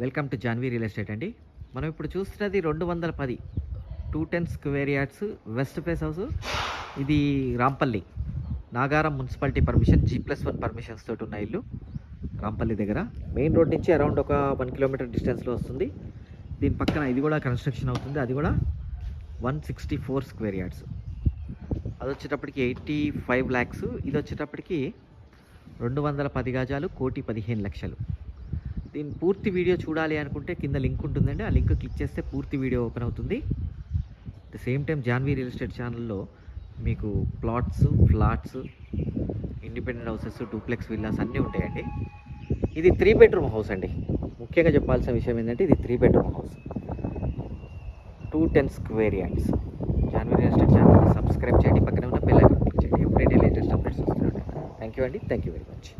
Welcome to Janvi real estate అండి. మనం ఇప్పుడు చూస్తున్నది 210 210 square yards west face house. ఇది Rampalli Nagaram municipality permission G+1 permissions తోటి ఉన్న ఇల్లు. రాంపల్లి దగ్గర మెయిన్ రోడ్ నుంచి అరౌండ్ ఒక 1 కిలోమీటర్ డిస్టెన్స్లో వస్తుంది. దీని పక్కన ఇది కూడా కన్స్ట్రక్షన్ అవుతుంది. అది కూడా 164 స్క్వేర్ యార్డ్స్. అది వచ్చేటప్పటికి 85 lakhs. ఇది వచ్చేటప్పటికి 210 గజాలు 1,15,00,000. దీని పూర్తి వీడియో చూడాలి అనుకుంటే కింద లింక్ ఉంటుందండి. ఆ లింక్ క్లిక్ చేస్తే పూర్తి వీడియో ఓపెన్ అవుతుంది. At the same time Janhvi real estate ఛానల్లో మీకు plots, flats, independent houses, duplex villas అన్నీ ఉంటాయండి. ఇది 3 bedroom హౌస్ అండి. ముఖ్యంగా చెప్పాల్సిన విషయం ఏంటంటే ఇది 3 bedroom house, 210 square yards. Janhvi real estate channel subscribe చేయండి, పక్కనే ఉన్న బెల్ ఐకాన్ క్లిక్ చేయండి. ఎప్పుడైతే లేటెస్ట్ అప్డేట్స్ వస్తున్నాయి. థ్యాంక్ యూ అండి. Thank you very much.